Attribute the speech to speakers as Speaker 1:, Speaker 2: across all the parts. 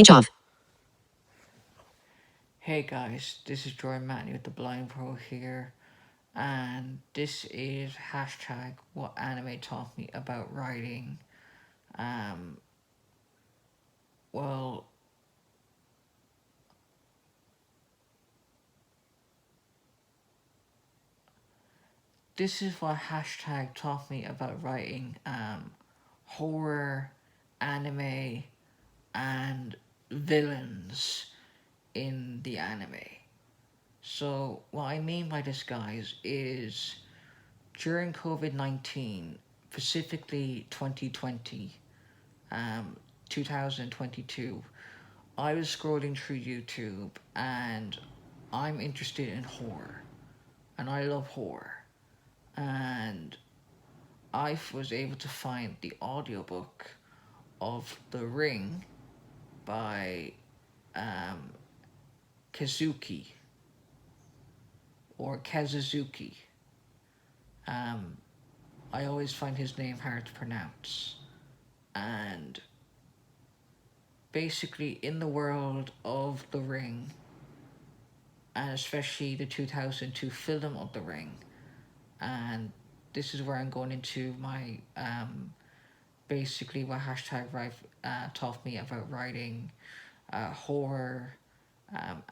Speaker 1: Speech off.
Speaker 2: Hey guys, this is Jordan Matney with the Blind Pro here, and this is hashtag what anime taught me about writing. Um, well, this is what hashtag taught me about writing horror, anime, and villains in the anime. So, what I mean by this, guys, is during COVID-19, specifically 2020, um, 2022, I was scrolling through YouTube and I'm interested in horror and I love horror. And I was able to find the audiobook of The Ring by um, Kazuki or Kazuzuki. Um, I always find his name hard to pronounce. And basically, in the world of The Ring, and especially the 2002 film of The Ring, and this is where I'm going into my basically what hashtag write taught me about writing horror,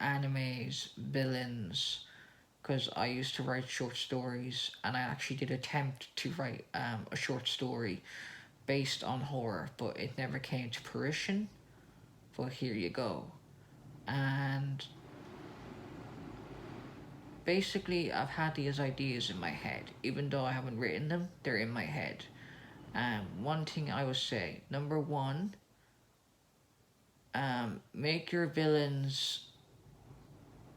Speaker 2: animes, villains, because I used to write short stories, and I actually did attempt to write a short story based on horror, but it never came to fruition. But here you go. And basically, I've had these ideas in my head. Even though I haven't written them, they're in my head. One thing I would say, number one, make your villains,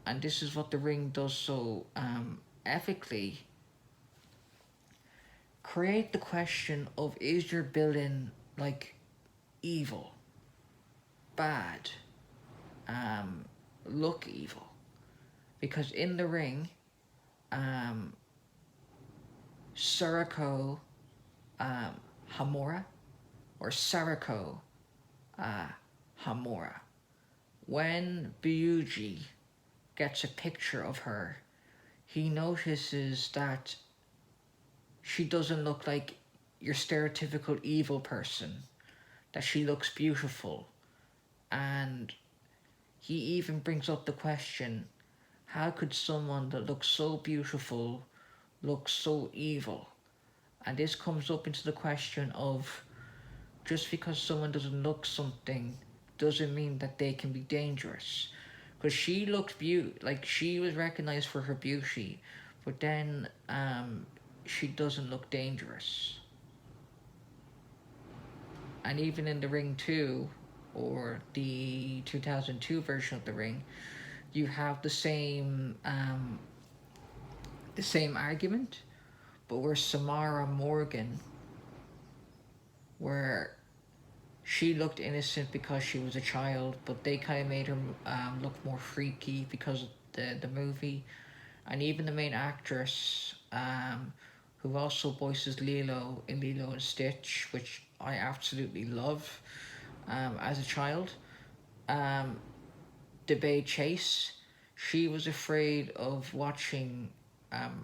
Speaker 2: and this is what The Ring does so ethically, create the question of, is your villain like evil, bad, look evil? Because in The Ring, Sarako Hamura, or Sarako Hamura, when Byuji gets a picture of her, he notices that she doesn't look like your stereotypical evil person, that she looks beautiful. And he even brings up the question, how could someone that looks so beautiful look so evil? And this comes up into the question of, just because someone doesn't look something doesn't mean that they can be dangerous. Because she looks like she was recognized for her beauty, but then she doesn't look dangerous. And even in The Ring 2, or the 2002 version of The Ring, you have the same argument, but where Samara Morgan, where she looked innocent because she was a child, but they kind of made her look more freaky because of the movie. And even the main actress, who also voices Lilo in Lilo and Stitch, which I absolutely love as a child, DeBay Chase, she was afraid of watching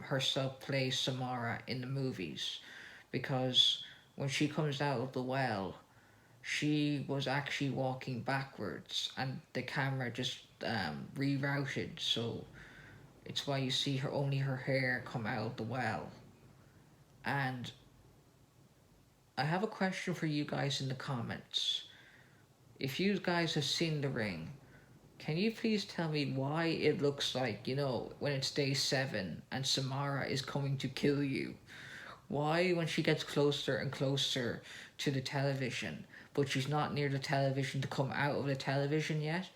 Speaker 2: herself play Samara in the movies, because when she comes out of the well, she was actually walking backwards and the camera just rerouted, so it's why you see her only her hair come out of the well. And I have a question for you guys in the comments. If you guys have seen The Ring, can you please tell me why it looks like, when it's day 7 and Samara is coming to kill you? Why, when she gets closer and closer to the television, but she's not near the television to come out of the television yet,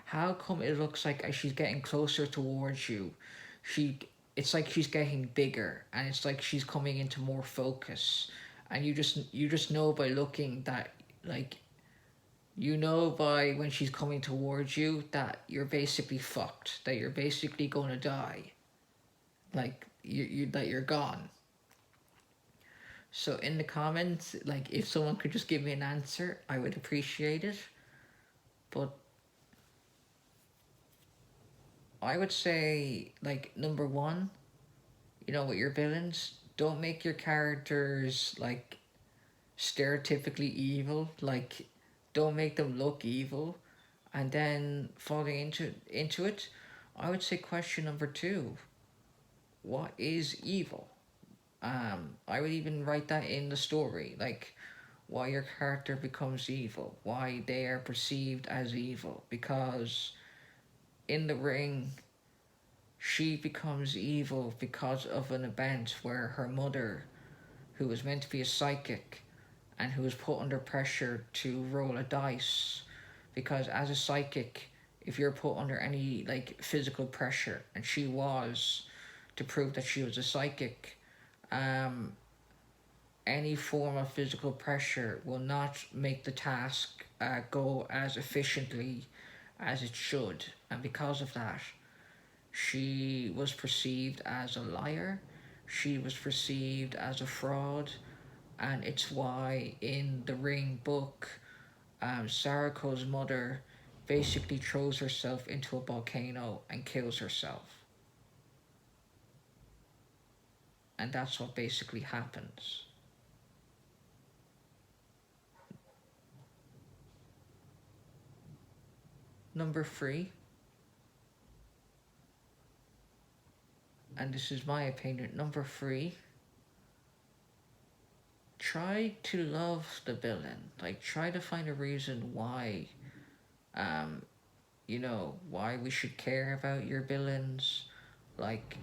Speaker 2: how come it looks like as she's getting closer towards you, it's like she's getting bigger, and it's like she's coming into more focus, and you just know by looking that, like, by when she's coming towards you that you're basically fucked, that you're basically gonna die, like that you're gone. So in the comments, like, if someone could just give me an answer, I would appreciate it. But I would say, like, number one, with your villains, don't make your characters like stereotypically evil. Like, don't make them look evil, and then falling into it. I would say question number two: what is evil? I would even write that in the story, like why your character becomes evil, why they are perceived as evil. Because in the ring, she becomes evil because of an event where her mother, who was meant to be a psychic and who was put under pressure to roll a dice, because as a psychic, if you're put under any like physical pressure, and she was, to prove that she was a psychic, um, any form of physical pressure will not make the task go as efficiently as it should. And because of that, she was perceived as a liar, she was perceived as a fraud, and it's why in the Ring book, Sarako's mother basically throws herself into a volcano and kills herself. And that's what basically happens. Number three, and this is my opinion, number three, try to love the villain. Like, try to find a reason why, um, why we should care about your villains. Like,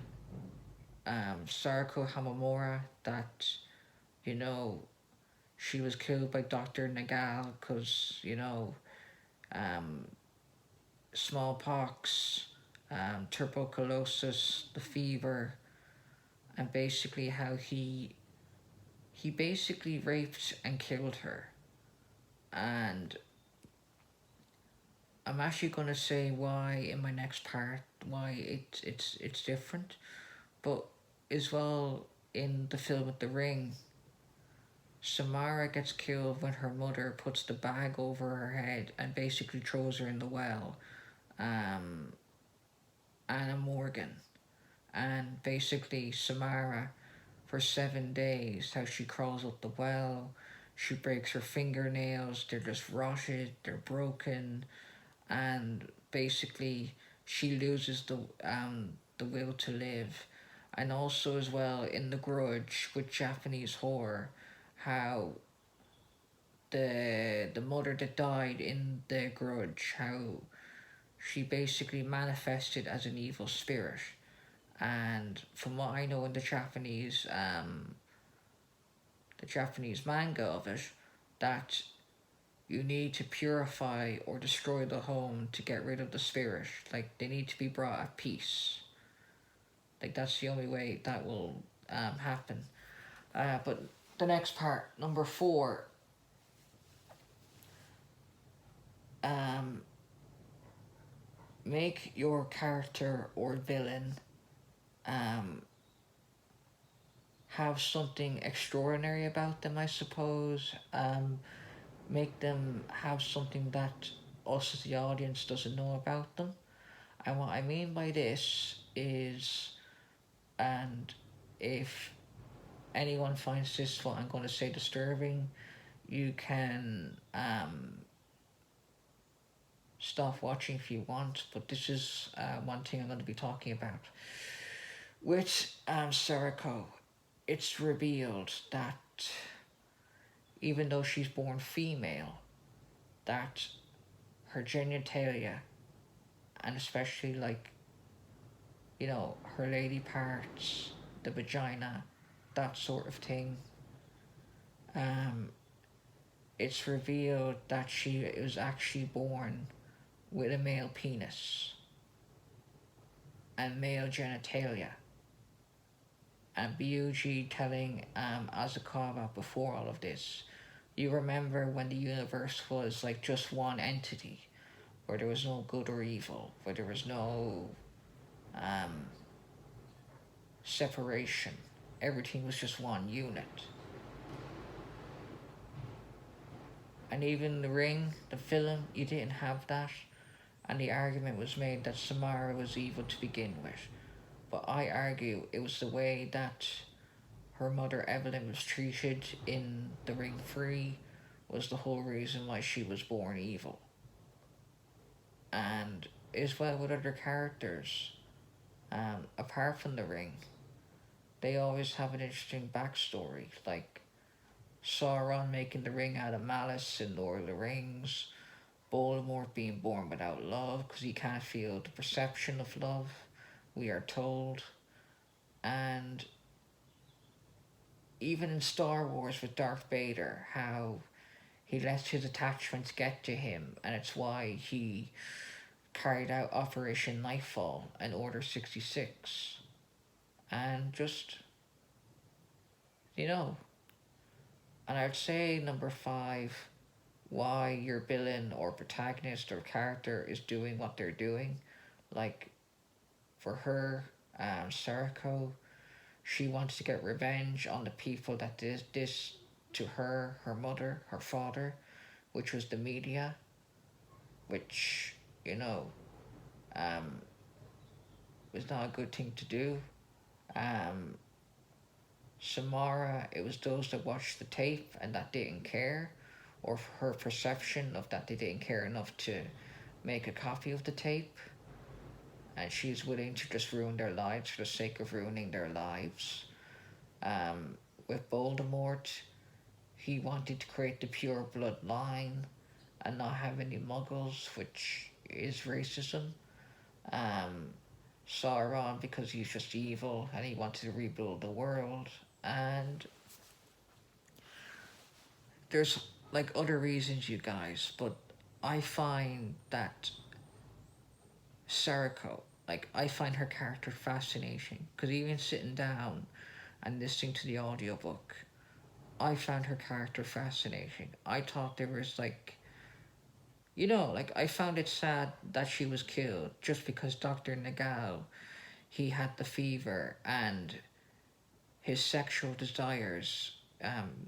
Speaker 2: Sarako Hamamura, that, you know, she was killed by Dr. Nagal because, um, smallpox, tuberculosis, the fever, and basically how he basically raped and killed her. And I'm actually gonna say why in my next part, why it's different. But as well, in the film with the ring, Samara gets killed when her mother puts the bag over her head and basically throws her in the well. Um, Anna Morgan. And basically, Samara, for 7 days, how she crawls up the well, she breaks her fingernails, they're just rotted, they're broken, and basically, she loses the will to live. And also, as well, in The Grudge with Japanese horror, how the mother that died in The Grudge, how she basically manifested as an evil spirit. And from what I know in the Japanese manga of it, that you need to purify or destroy the home to get rid of the spirit. Like, they need to be brought at peace. Like, that's the only way that will happen. But the next part, number four, um, make your character or villain um, have something extraordinary about them, I suppose. Make them have something that us as the audience doesn't know about them. And what I mean by this is, and if anyone finds this, what I'm going to say, disturbing, you can stop watching if you want, but this is one thing I'm going to be talking about. With Sarako, it's revealed that even though she's born female, that her genitalia, and especially like, her lady parts, the vagina, that sort of thing, um, it's revealed that she was actually born with a male penis and male genitalia. And Byuji telling Azukawa before all of this, you remember when the universe was like just one entity, where there was no good or evil, where there was no um, separation. Everything was just one unit. And even The Ring, the film, you didn't have that. and the argument was made that Samara was evil to begin with. But I argue it was the way that her mother Evelyn was treated in the Ring Free was the whole reason why she was born evil. And as well with other characters, apart from the Ring, they always have an interesting backstory, like Sauron making the ring out of malice in Lord of the Rings, Voldemort being born without love because he can't feel the perception of love, we are told. And even in Star Wars with Darth Vader, how he lets his attachments get to him, and it's why he carried out Operation Nightfall and Order 66. And just, you know, and I'd say number 5, why your villain or protagonist or character is doing what they're doing. Like, for her, Sarako, she wants to get revenge on the people that did this to her, her mother, her father, which was the media, which, you know, um, was not a good thing to do. Um, Samara, it was those that watched the tape and that didn't care, or her perception of that they didn't care enough to make a copy of the tape, and she's willing to just ruin their lives for the sake of ruining their lives. With Voldemort, he wanted to create the pure blood line and not have any muggles, which is racism. Um, Sauron, because he's just evil and he wanted to rebuild the world. And there's like other reasons, you guys, but I find that Sarako, like, I find her character fascinating because even sitting down and listening to the audiobook, I found her character fascinating. I thought there was like, like I found it sad that she was killed just because Dr. Nagal, he had the fever and his sexual desires.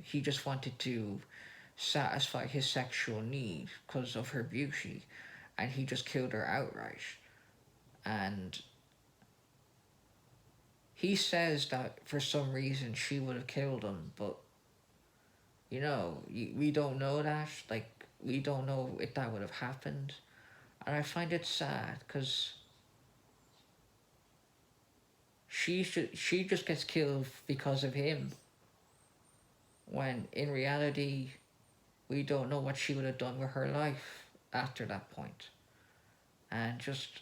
Speaker 2: He just wanted to satisfy his sexual need because of her beauty, and he just killed her outright. And he says that for some reason she would have killed him, but we don't know that. Like, we don't know if that would have happened. And I find it sad because she just gets killed because of him. When in reality, we don't know what she would have done with her life after that point. And just,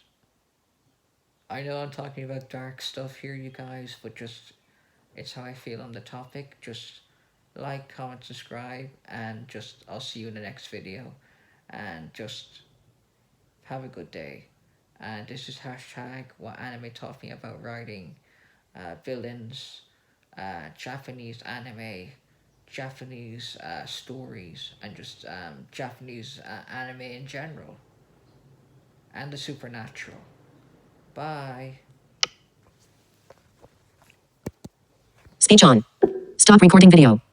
Speaker 2: I know I'm talking about dark stuff here, you guys, but just, it's how I feel on the topic. Just like, comment, subscribe, and just, I'll see you in the next video. And just have a good day. And this is hashtag what anime taught me about writing, villains, Japanese anime, Japanese stories, and just Japanese anime in general, and the supernatural. Bye.
Speaker 1: Speech on. Stop recording video.